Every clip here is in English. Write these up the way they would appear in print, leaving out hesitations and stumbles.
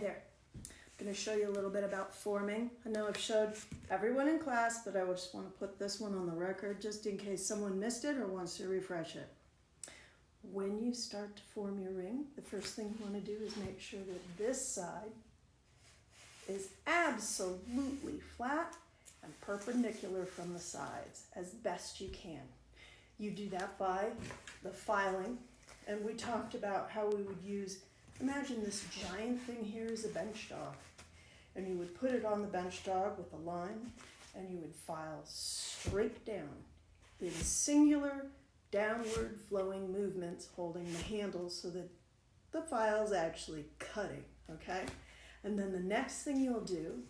there. I'm going to show you a little bit about forming. I know I've showed everyone in class, but I just want to put this one on the record just in case someone missed it or wants to refresh it. When you start to form your ring, the first thing you want to do is make sure that this side is absolutely flat and perpendicular from the sides as best you can. You do that by the filing, and we talked about how we would use, imagine this giant thing here is a bench dog, and you would put it on the bench dog with a line, and you would file straight down in singular downward flowing movements holding the handle so that the file's actually cutting, okay? And then the next thing you'll do,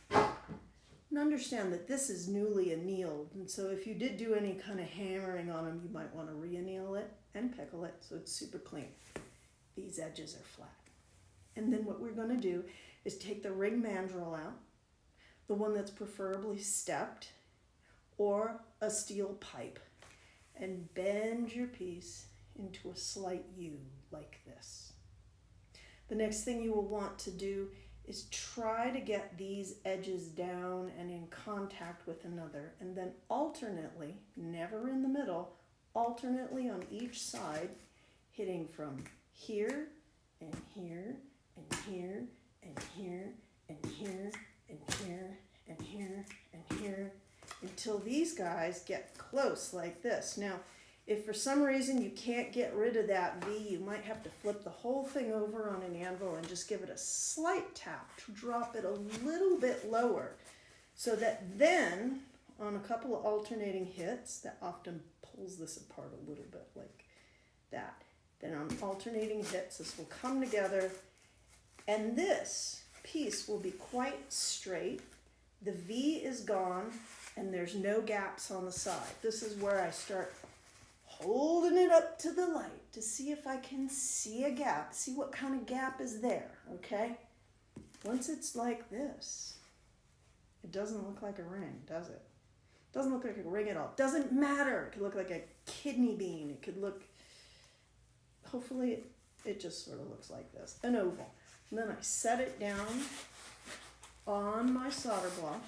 and understand that this is newly annealed, and so if you did do any kind of hammering on them, you might want to re-anneal it and pickle it so it's super clean. These edges are flat. And then what we're going to do is take the ring mandrel out, the one that's preferably stepped, or a steel pipe, and bend your piece into a slight U like this. The next thing you will want to do is try to get these edges down and in contact with another, and then alternately, never in the middle, alternately on each side, hitting from here and here and here and here and here and here and here and here until these guys get close like this. Now, if for some reason you can't get rid of that V, you might have to flip the whole thing over on an anvil and just give it a slight tap to drop it a little bit lower, so that then on a couple of alternating hits, that often pulls this apart a little bit like that. Then on alternating hits, this will come together, and this piece will be quite straight. The V is gone, and there's no gaps on the side. This is where I start holding it up to the light to see if I can see a gap, see what kind of gap is there, okay? Once it's like this, it doesn't look like a ring, does it? It doesn't look like a ring at all. It doesn't matter. It could look like a kidney bean. It could look, hopefully it just sort of looks like this, an oval. And then I set it down on my solder block,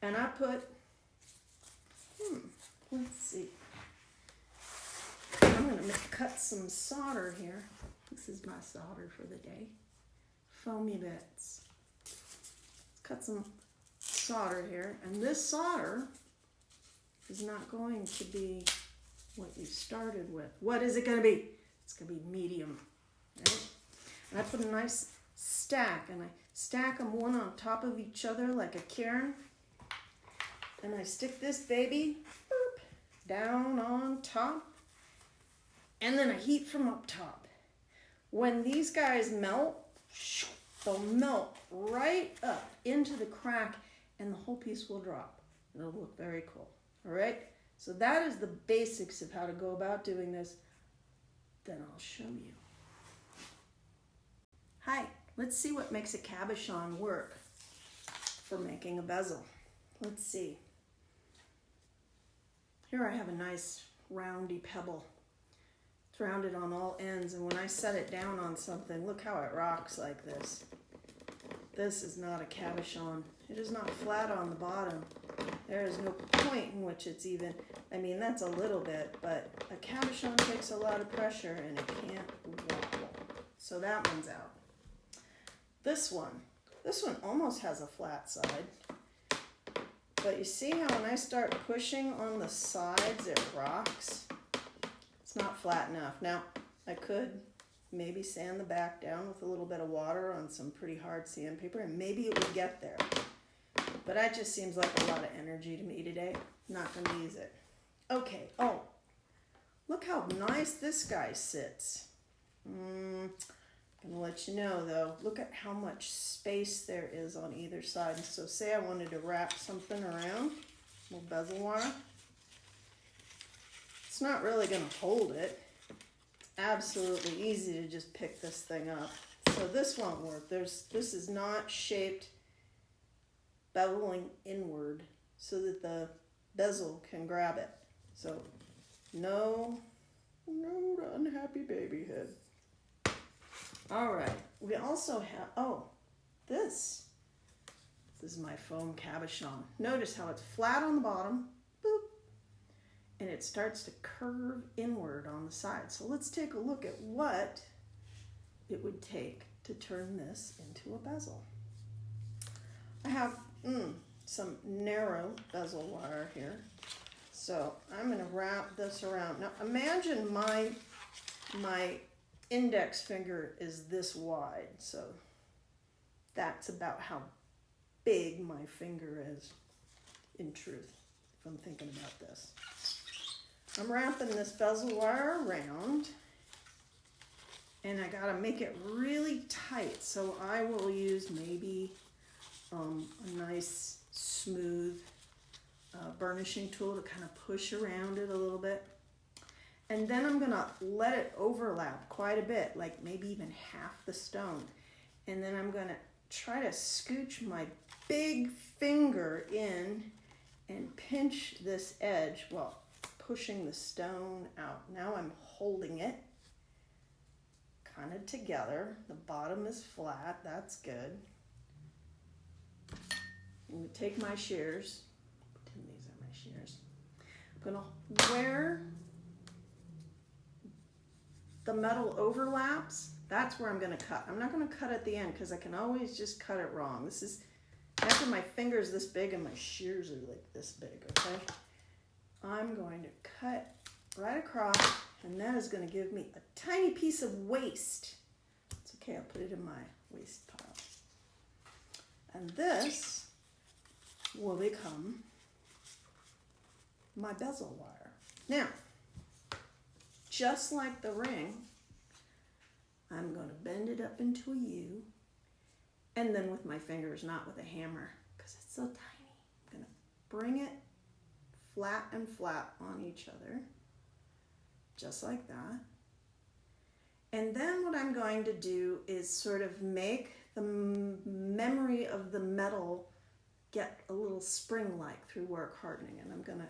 and I put, let's see. I'm going to cut some solder here. This is my solder for the day. Foamy bits. Let's cut some solder here. And this solder is not going to be what you started with. What is it going to be? It's going to be medium. Right? And I put a nice stack, and I stack them one on top of each other like a cairn. And I stick this baby down on top. And then I heat from up top. When these guys melt, they'll melt right up into the crack, and the whole piece will drop. It'll look very cool. All right? So that is the basics of how to go about doing this. Then I'll show you. Hi, let's see what makes a cabochon work for making a bezel. Let's see. Here I have a nice roundy pebble. It's rounded on all ends, and when I set it down on something, look how it rocks like this. This is not a cabochon. It is not flat on the bottom. There is no point in which it's even, I mean, that's a little bit, but a cabochon takes a lot of pressure and it can't wobble. So that one's out. This one almost has a flat side. But you see how when I start pushing on the sides, it rocks? It's not flat enough. Now, I could maybe sand the back down with a little bit of water on some pretty hard sandpaper, and maybe it would get there. But that just seems like a lot of energy to me today. Not going to use it. Okay, oh, look how nice this guy sits. I'm going to let you know, though, look at how much space there is on either side. So say I wanted to wrap something around, a little bezel wire. It's not really going to hold it. It's absolutely easy to just pick this thing up. So this won't work. This is not shaped beveling inward so that the bezel can grab it. So no unhappy baby head. All right, we also have, oh, this is my foam cabochon. Notice how it's flat on the bottom, boop, and it starts to curve inward on the side. So let's take a look at what it would take to turn this into a bezel. I have some narrow bezel wire here. So I'm going to wrap this around. Now imagine my index finger is this wide. So that's about how big my finger is in truth, if I'm thinking about this. I'm wrapping this bezel wire around, and I got to make it really tight. So I will use maybe a nice smooth burnishing tool to kind of push around it a little bit. And then I'm gonna let it overlap quite a bit, like maybe even half the stone. And then I'm gonna try to scooch my big finger in and pinch this edge while pushing the stone out. Now I'm holding it kind of together. The bottom is flat, that's good. I'm gonna take my shears. Pretend these are my shears. I'm gonna where the metal overlaps, that's where I'm gonna cut. I'm not gonna cut at the end because I can always just cut it wrong. This is, after my finger's this big and my shears are like this big, okay? I'm going to cut right across, and that is gonna give me a tiny piece of waste. It's okay, I'll put it in my waste pile. And this will become my bezel wire. Now, just like the ring, I'm going to bend it up into a U, and then with my fingers, not with a hammer, because it's so tiny. I'm going to bring it flat and flat on each other, just like that. And then what I'm going to do is sort of make the memory of the metal get a little spring-like through work hardening. And I'm going to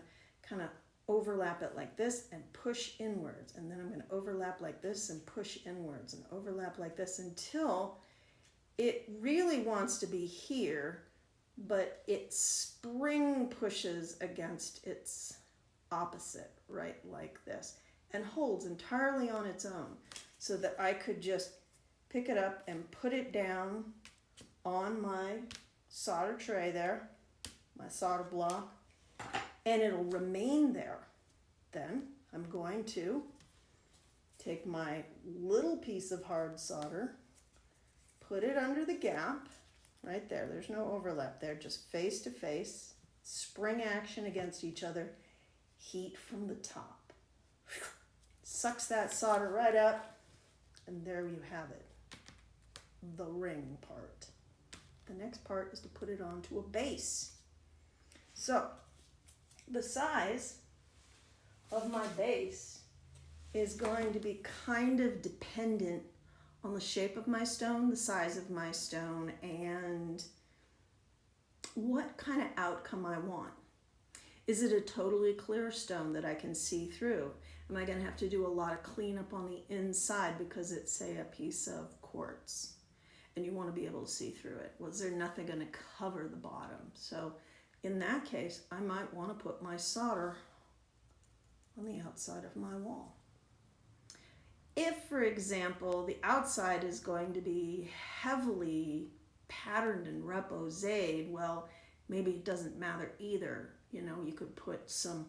kind of overlap it like this and push inwards. And then I'm going to overlap like this and push inwards and overlap like this until it really wants to be here, but it spring pushes against its opposite, right, like this, and holds entirely on its own, so that I could just pick it up and put it down on my solder tray there, my solder block, and it'll remain there. Then I'm going to take my little piece of hard solder, put it under the gap, right there. There's no overlap there, just face to face, spring action against each other, heat from the top. Sucks that solder right up, and there you have it, the ring part. The next part is to put it onto a base. So the size of my base is going to be kind of dependent on the shape of my stone, the size of my stone, and what kind of outcome I want. Is it a totally clear stone that I can see through? Am I going to have to do a lot of cleanup on the inside because it's, say, a piece of quartz and you want to be able to see through it? Was there nothing going to cover the bottom? So in that case, I might want to put my solder on the outside of my wall. If, for example, the outside is going to be heavily patterned and repoussé, well, maybe it doesn't matter either. You know, you could put some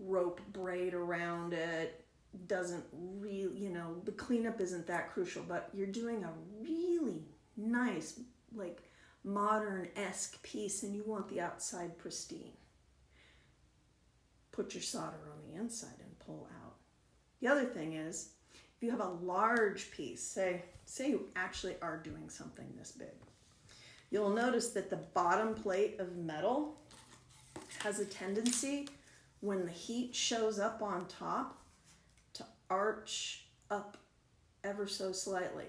rope braid around it. Doesn't really, you know, the cleanup isn't that crucial, but you're doing a really nice, like, modern-esque piece and you want the outside pristine. Put your solder on the inside and pull out. The other thing is, if you have a large piece, say you actually are doing something this big, you'll notice that the bottom plate of metal has a tendency, when the heat shows up on top, to arch up ever so slightly.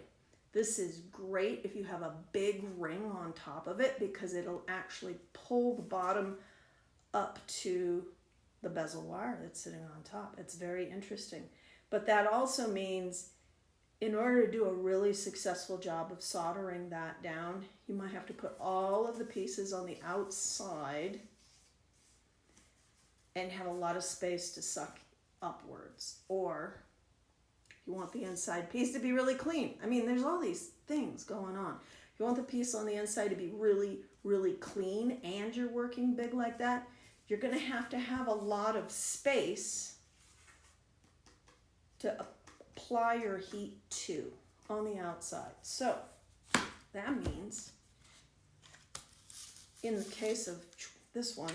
This is great if you have a big ring on top of it, because it'll actually pull the bottom up to the bezel wire that's sitting on top. It's very interesting. But that also means in order to do a really successful job of soldering that down, you might have to put all of the pieces on the outside and have a lot of space to suck upwards. Or you want the inside piece to be really clean. I mean, there's all these things going on. You want the piece on the inside to be really, really clean, and you're working big like that, you're going to have a lot of space to apply your heat to on the outside. So that means in the case of this one,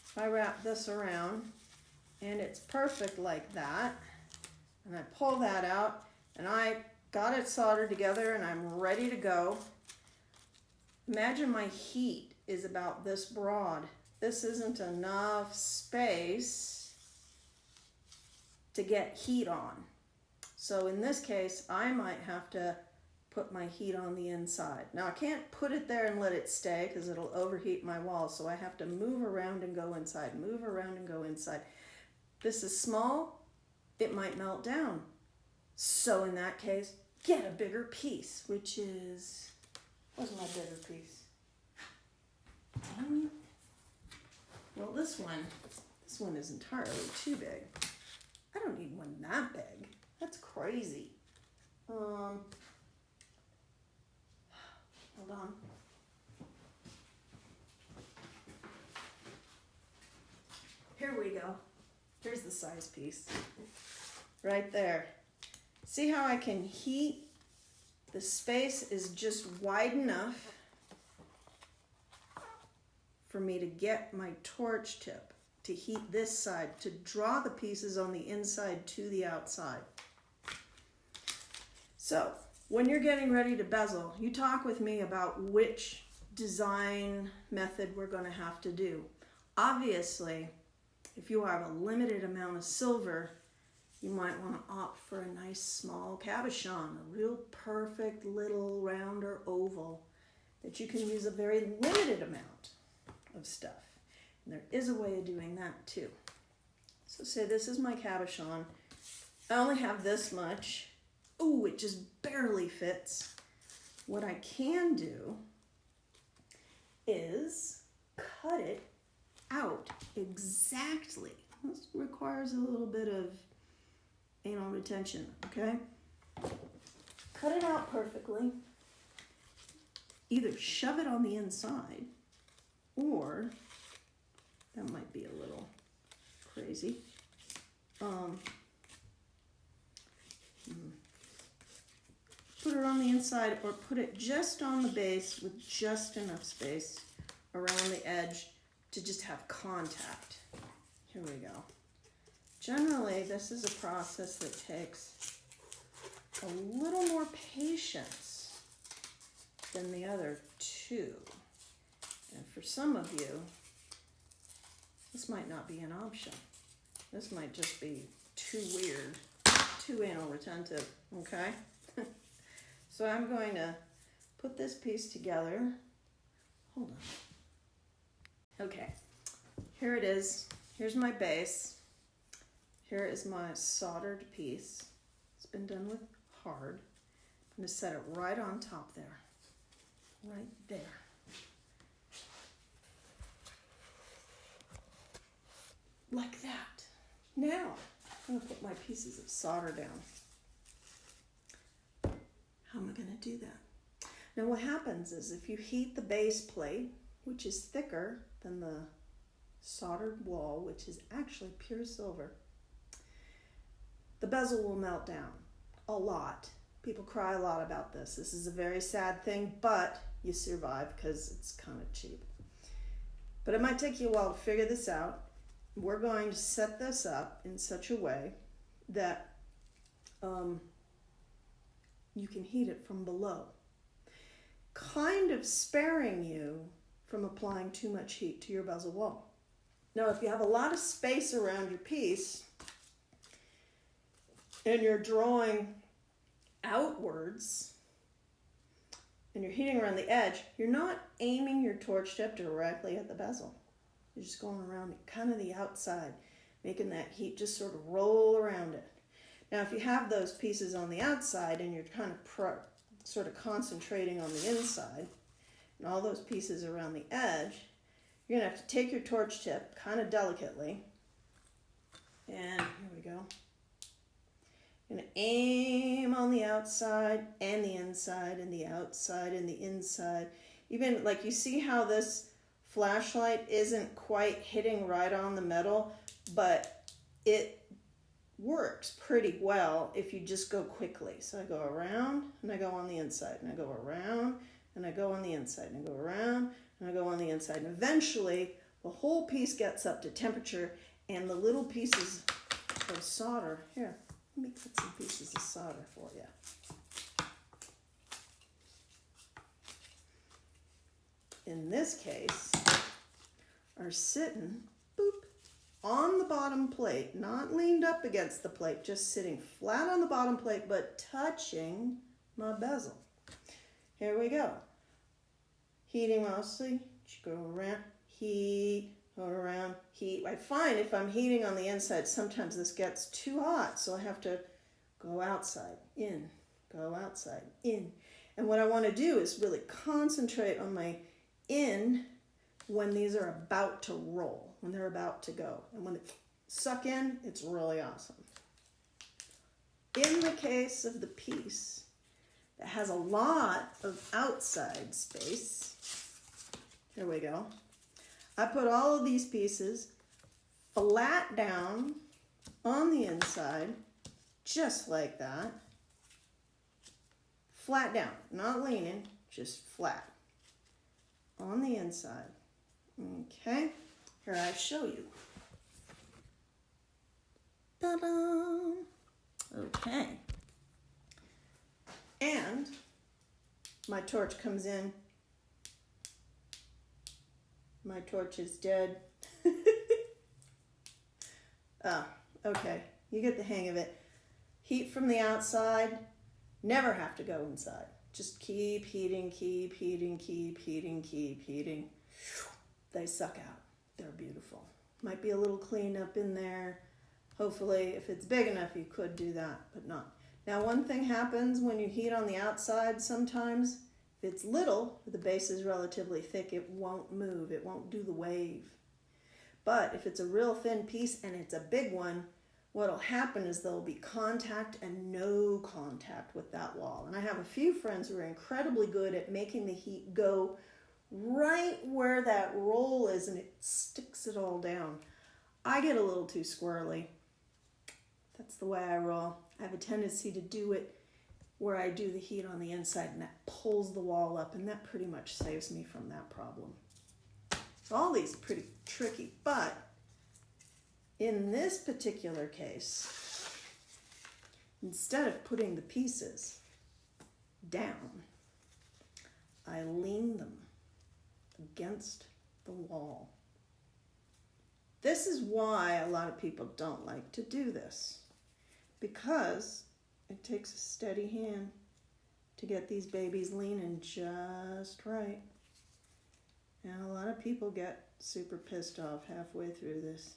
if I wrap this around and it's perfect like that, and I pull that out and I got it soldered together and I'm ready to go, imagine my heat is about this broad. This isn't enough space to get heat on. So in this case, I might have to put my heat on the inside. Now I can't put it there and let it stay because it'll overheat my wall, so I have to move around and go inside, move around and go inside. This is small, it might melt down. So in that case, get a bigger piece, which is, what's my bigger piece? Well, this one is entirely too big. I don't need one that big. That's crazy. Hold on. Here we go. Here's the size piece. Right there. See how I can heat? The space is just wide enough for me to get my torch tip to heat this side, to draw the pieces on the inside to the outside. So when you're getting ready to bezel, you talk with me about which design method we're going to have to do. Obviously, if you have a limited amount of silver, you might want to opt for a nice small cabochon, a real perfect little round or oval that you can use a very limited amount of stuff. And there is a way of doing that too. So say this is my cabochon. I only have this much. Ooh, it just barely fits. What I can do is cut it out exactly. This requires a little bit of anal retention, okay? Cut it out perfectly. Either shove it on the inside, or that might be a little crazy. Put it on the inside, or put it just on the base with just enough space around the edge to just have contact. Here we go. Generally, this is a process that takes a little more patience than the other two. And for some of you, this might not be an option. This might just be too weird, too anal retentive, okay? So I'm going to put this piece together. Hold on. Okay, here it is. Here's my base. Here is my soldered piece. It's been done with hard. I'm going to set it right on top there. Right there. Like that. Now, I'm going to put my pieces of solder down. How am I going to do that? Now what happens is if you heat the base plate, which is thicker than the soldered wall, which is actually pure silver, the bezel will melt down a lot. People cry a lot about this. This is a very sad thing, but you survive because it's kind of cheap. But it might take you a while to figure this out. We're going to set this up in such a way that you can heat it from below, kind of sparing you from applying too much heat to your bezel wall. Now, if you have a lot of space around your piece and you're drawing outwards and you're heating around the edge, you're not aiming your torch tip directly at the bezel. You're just going around kind of the outside, making that heat just sort of roll around it. Now, if you have those pieces on the outside and you're kind of sort of concentrating on the inside, and all those pieces around the edge, you're going to have to take your torch tip kind of delicately, and here we go. You're going to aim on the outside and the inside and the outside and the inside. Even like you see how this flashlight isn't quite hitting right on the metal, but it works pretty well if you just go quickly. So I go around and I go on the inside, and I go around and I go on the inside, and I go around and I go on the inside, and eventually the whole piece gets up to temperature, and the little pieces of solder, here, let me put some pieces of solder for you. In this case, are sitting, boop, on the bottom plate, not leaned up against the plate, just sitting flat on the bottom plate, but touching my bezel. Here we go. Heating mostly, go around, heat, go around, heat. I find if I'm heating on the inside, sometimes this gets too hot, so I have to go outside, in, go outside, in. And what I want to do is really concentrate on my in when these are about to roll, when they're about to go. And when they suck in, it's really awesome. In the case of the piece that has a lot of outside space, here we go. I put all of these pieces flat down on the inside, just like that. Flat down, not leaning, just flat on the inside. Okay, here I show you. Ta-da! Okay. And my torch comes in. My torch is dead. Oh, okay. You get the hang of it. Heat from the outside. Never have to go inside. Just keep heating, keep heating, keep heating, keep heating. They suck out. They're beautiful. Might be a little cleanup in there. Hopefully, if it's big enough, you could do that, but not. Now, one thing happens when you heat on the outside sometimes. If it's little, the base is relatively thick, it won't move. It won't do the wave. But if it's a real thin piece and it's a big one, what'll happen is there'll be contact and no contact with that wall. And I have a few friends who are incredibly good at making the heat go right where that roll is, and it sticks it all down. I get a little too squirrely. That's the way I roll. I have a tendency to do it where I do the heat on the inside, and that pulls the wall up, and that pretty much saves me from that problem. So all these are pretty tricky, but in this particular case, instead of putting the pieces down, I lean them against the wall. This is why a lot of people don't like to do this, because it takes a steady hand to get these babies leaning just right. And a lot of people get super pissed off halfway through this,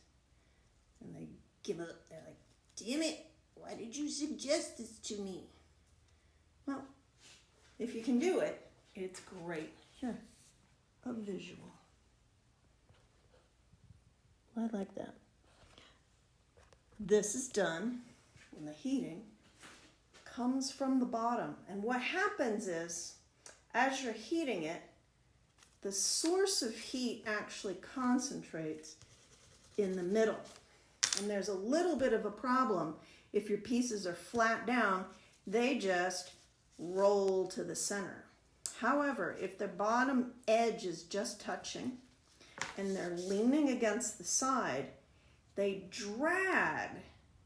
and they give up. They're like, damn it, why did you suggest this to me? Well, if you can do it, it's great. Here, a visual. I like that. This is done when the heating comes from the bottom. And what happens is, as you're heating it, the source of heat actually concentrates in the middle. And there's a little bit of a problem if your pieces are flat down, they just roll to the center. However, if the bottom edge is just touching and they're leaning against the side, they drag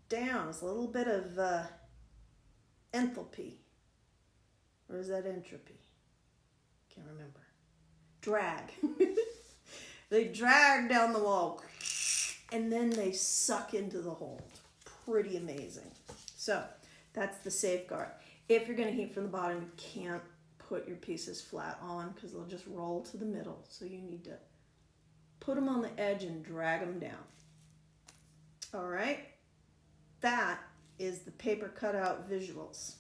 down. It's a little bit of enthalpy. Or is that entropy? Can't remember. Drag. They drag down the wall, and then they suck into the hole. Pretty amazing. So that's the safeguard. If you're going to heat from the bottom, you can't put your pieces flat on because they'll just roll to the middle. So you need to put them on the edge and drag them down. All right, that is the paper cutout visuals.